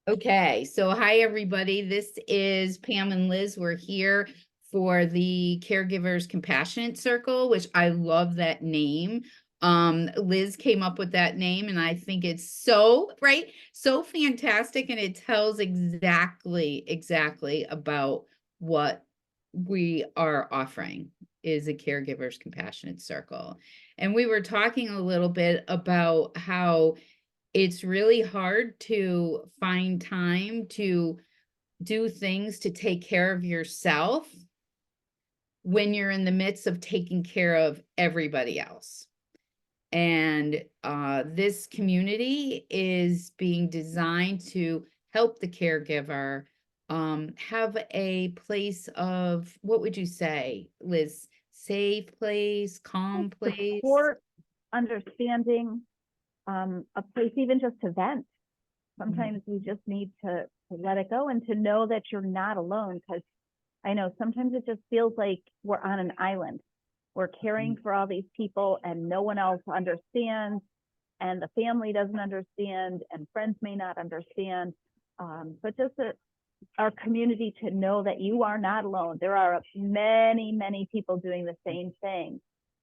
Okay, so hi everybody. This is Pam and Liz. We're here for the Caregivers Compassionate Circle, which I love that name. Liz came up with that name, and I think it's so fantastic, and it tells exactly about what we are offering is a Caregivers Compassionate Circle. And we were talking a little bit about how it's really hard to find time to do things to take care of yourself when you're in the midst of taking care of everybody else. And this community is being designed to help the caregiver have a place of, what would you say, Liz? Safe place, calm place? Support, understanding, a place even just to vent. Sometimes we just need to let it go and to know that you're not alone, because I know sometimes it just feels like we're on an island. We're caring for all these people and no one else understands, and the family doesn't understand, and friends may not understand. But just our community to know that you are not alone. There are many people doing the same thing.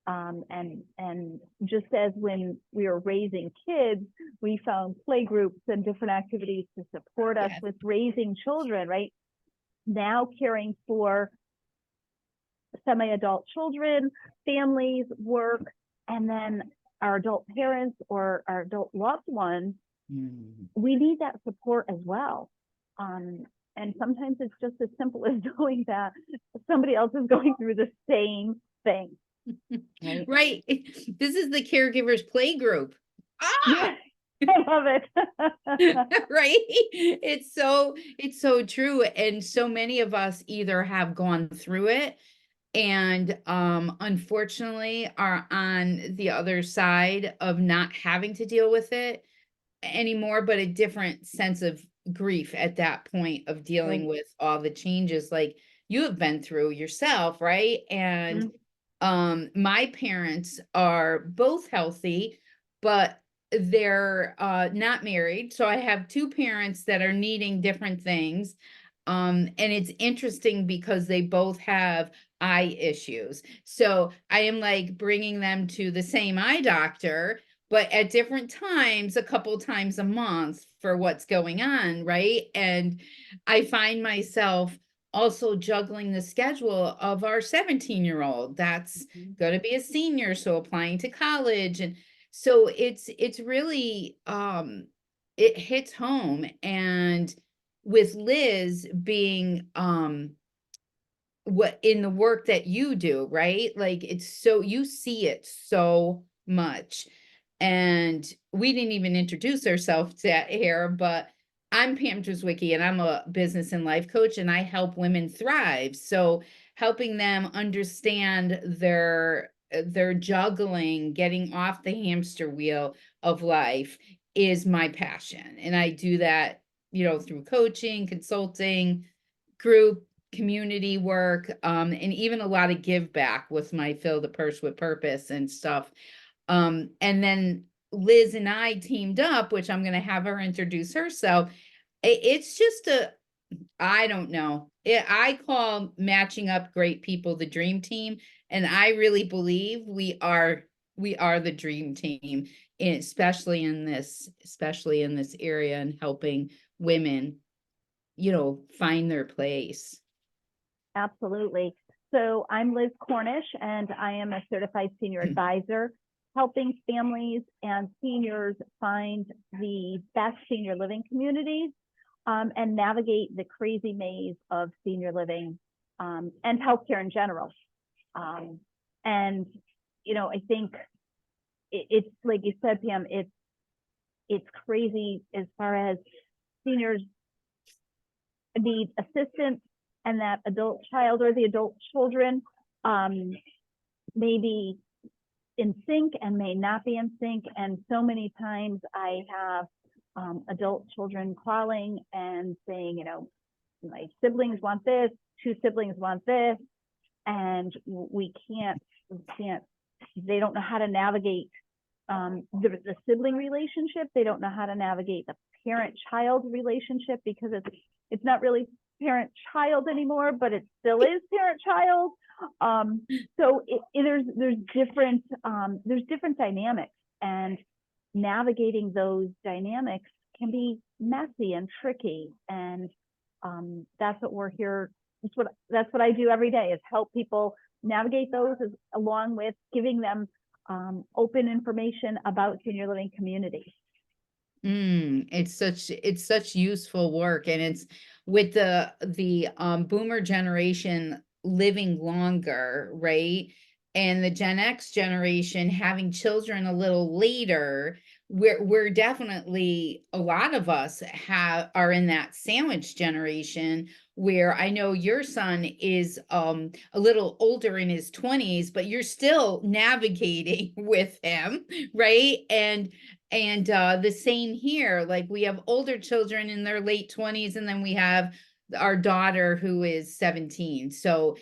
And just as when we were raising kids, we found play groups and different activities to support us with raising children, right? Now caring for semi-adult children, families, work, and then our adult parents or our adult loved ones, we need that support as well. And sometimes it's just as simple as knowing that somebody else is going through the same thing. Right. This is the caregivers play group. Yeah, I love it. Right. It's so true. And so many of us either have gone through it and unfortunately are on the other side of not having to deal with it anymore, but a different sense of grief at that point of dealing with all the changes like you have been through yourself, right? And my parents are both healthy, but they're not married. So I have two parents that are needing different things. And it's interesting because they both have eye issues. So I am like bringing them to the same eye doctor, but at different times, a couple times a month for what's going on, right? And I find myself also juggling the schedule of our 17-year-old that's going to be a senior, so applying to college. And so it's really it hits home. And with Liz being what in the work that you do, right? Like it's so you see it so much. And we didn't even introduce ourselves here, but I'm Pam Drzwicki, and I'm a business and life coach, and I help women thrive. So helping them understand their juggling, getting off the hamster wheel of life is my passion. And I do that, through coaching, consulting, group, community work, and even a lot of give back with my Fill the Purse with Purpose and stuff. And then Liz and I teamed up, which I'm going to have her introduce herself. It's just I don't know. I call matching up great people the dream team. And I really believe we are the dream team, especially in this area and helping women, find their place. Absolutely. So I'm Liz Cornish, and I am a certified senior advisor, helping families and seniors find the best senior living communities and navigate the crazy maze of senior living and healthcare in general. And, I think it's like you said, Pam, it's crazy as far as seniors need assistance, and that adult child or the adult children may be in sync and may not be in sync. And so many times I have adult children calling and saying, my siblings want this, two siblings want this, and we can't, they don't know how to navigate the sibling relationship. They don't know how to navigate the parent-child relationship, because it's not really parent-child anymore, but it still is parent-child. So there's different dynamics, and navigating those dynamics can be messy and tricky. And that's what we're here. That's what I do every day, is help people navigate those, along with giving them open information about senior living communities. It's such useful work, and it's with the boomer generation living longer, right? And the Gen X generation having children a little later, we're definitely, a lot of us are in that sandwich generation, where I know your son is a little older, in his 20s, but you're still navigating with him, right? And the same here, like we have older children in their late 20s, and then we have our daughter who is 17. So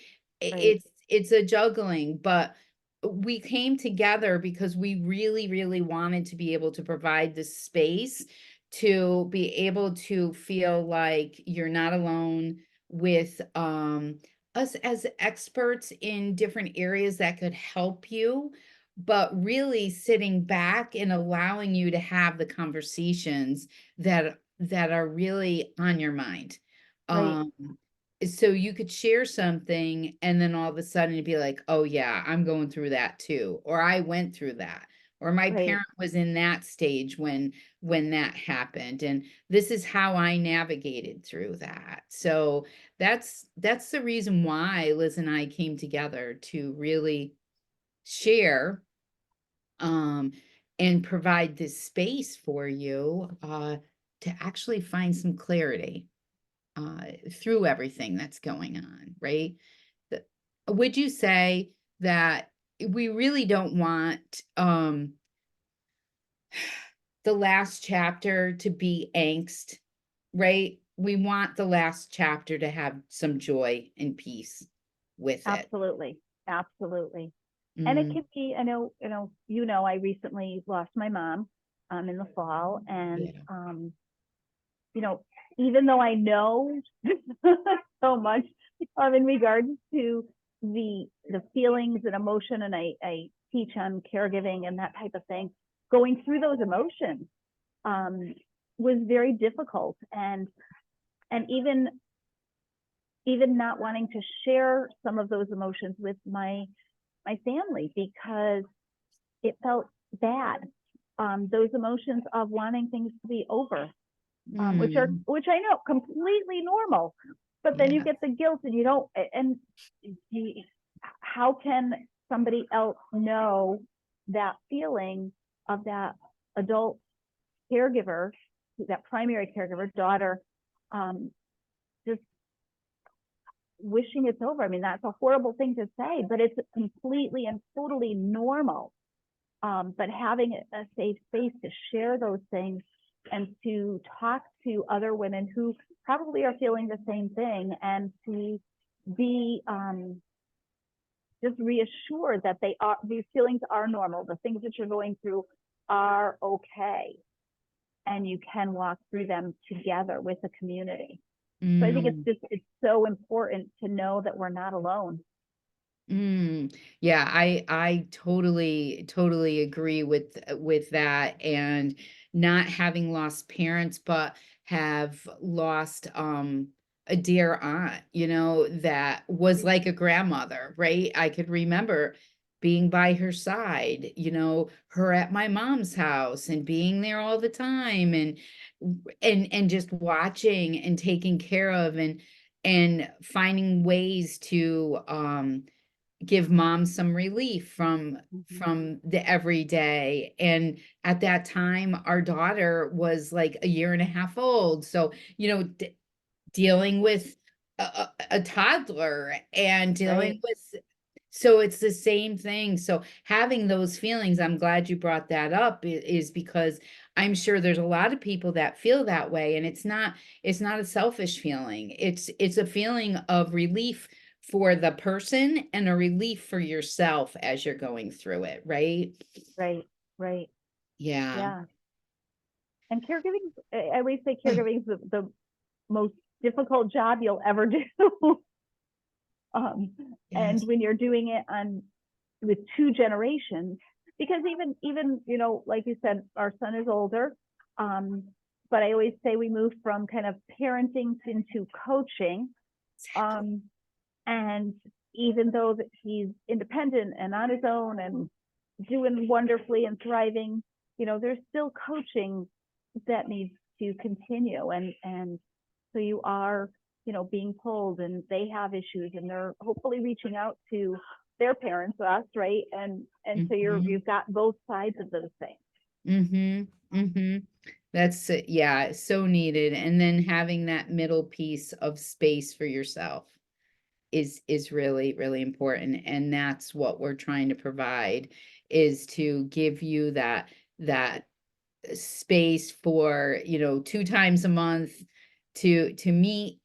Right, it's a juggling, but we came together because we really, really wanted to be able to provide the space to be able to feel like you're not alone with us as experts in different areas that could help you, but really sitting back and allowing you to have the conversations that are really on your mind. right, Um, so you could share something, and then all of a sudden you'd be like, "Oh yeah, I'm going through that too," or "I went through that," or "My right, parent was in that stage when that happened, and this is how I navigated through that." So that's the reason why Liz and I came together, to really share um, and provide this space for you to actually find some clarity through everything that's going on, right? The- Would you say that we really don't want the last chapter to be angst, right? We want the last chapter to have some joy and peace with it. absolutely, absolutely. And it Mm, can be, I recently lost my mom in the fall, and yeah. you know, even though I know so much in regards to the feelings and emotion, and I teach on caregiving and that type of thing, going through those emotions um, was very difficult, and even not wanting to share some of those emotions with my family, because it felt bad. Those emotions of wanting things to be over, Mm, which I know completely normal, but then you yeah. get the guilt, and you don't, and you, how can somebody else know that feeling of that adult caregiver, that primary caregiver, daughter, um, just wishing it's over? I mean, that's a horrible thing to say, but it's completely and totally normal. But having a safe space to share those things, and to talk to other women who probably are feeling the same thing, and to be just reassured that these feelings are normal. The things that you're going through are okay, and you can walk through them together with the community. So I think Mm. it's so important to know that we're not alone. Yeah, I totally agree with that, and not having lost parents, but have lost a dear aunt, that was like a grandmother, right? I could remember being by her side, her at my mom's house and being there all the time, and just watching and taking care of, and finding ways to give mom some relief from the everyday. And at that time our daughter was like a year and a half old, so dealing with a toddler, and dealing Right, with, so it's the same thing. So having those feelings, I'm glad you brought that up, is because I'm sure there's a lot of people that feel that way, and it's not a selfish feeling. It's a feeling of relief for the person, and a relief for yourself as you're going through it, right? right, right. Yeah. Yeah. And caregiving, I always say caregiving is the most difficult job you'll ever do. um, and Yes. when you're doing it on with two generations, because even like you said, our son is older, um, but I always say we move from kind of parenting into coaching, um, and even though that he's independent and on his own and doing wonderfully and thriving, there's still coaching that needs to continue, and so you are being pulled, and they have issues, and they're hopefully reaching out to their parents, us, right? And so you've got both sides of the thing. That's yeah, so needed. And then having that middle piece of space for yourself is really, really important. And that's what we're trying to provide, is to give you that space for, 2 times a month to meet,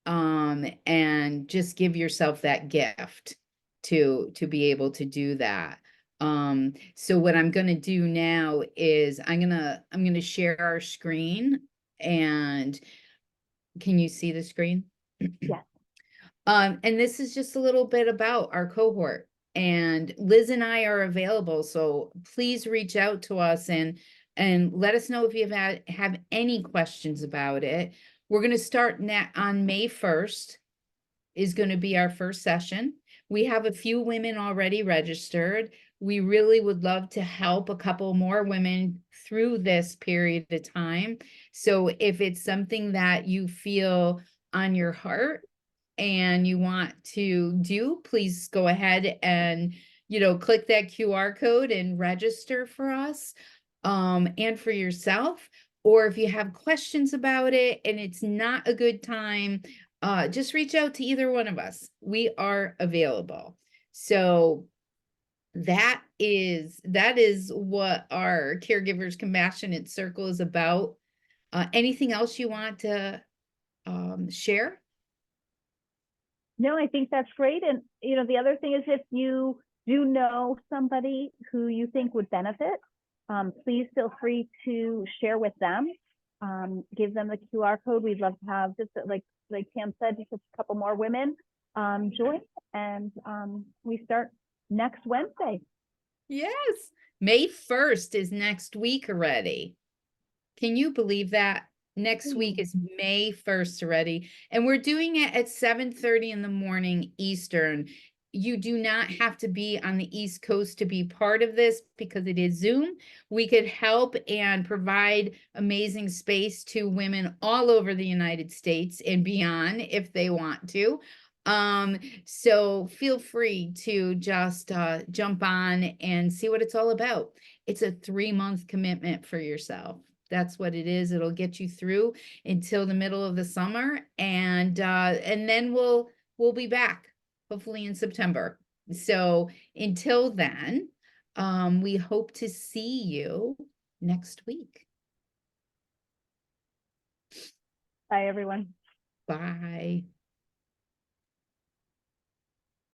and just give yourself that gift to be able to do that. So what I'm gonna do now is I'm gonna share our screen, and can you see the screen? Yes. And this is just a little bit about our cohort. And Liz and I are available, so please reach out to us and let us know if you have any questions about it. We're going to start on May 1st is going to be our first session. We have a few women already registered. We really would love to help a couple more women through this period of time. So if it's something that you feel on your heart and you want to do, please go ahead and, click that QR code and register for us, and for yourself. Or if you have questions about it and it's not a good time, just reach out to either one of us. We are available. So that is what our Caregivers Compassionate Circle is about. Anything else you want to share? No, I think that's great. And, the other thing is, if you do know somebody who you think would benefit, please feel free to share with them. Give them the QR code. We'd love to have, just like Pam said, just a couple more women join. And we start next Wednesday. Yes. May 1st is next week already. Can you believe that? Next week is May 1st already. And we're doing it at 7:30 in the morning Eastern. You do not have to be on the East Coast to be part of this because it is Zoom. We could help and provide amazing space to women all over the United States and beyond if they want to. So feel free to just jump on and see what it's all about. It's a 3-month commitment for yourself. That's what it is. It'll get you through until the middle of the summer, and then we'll be back hopefully in September. So until then, we hope to see you next week. Bye, everyone. Bye.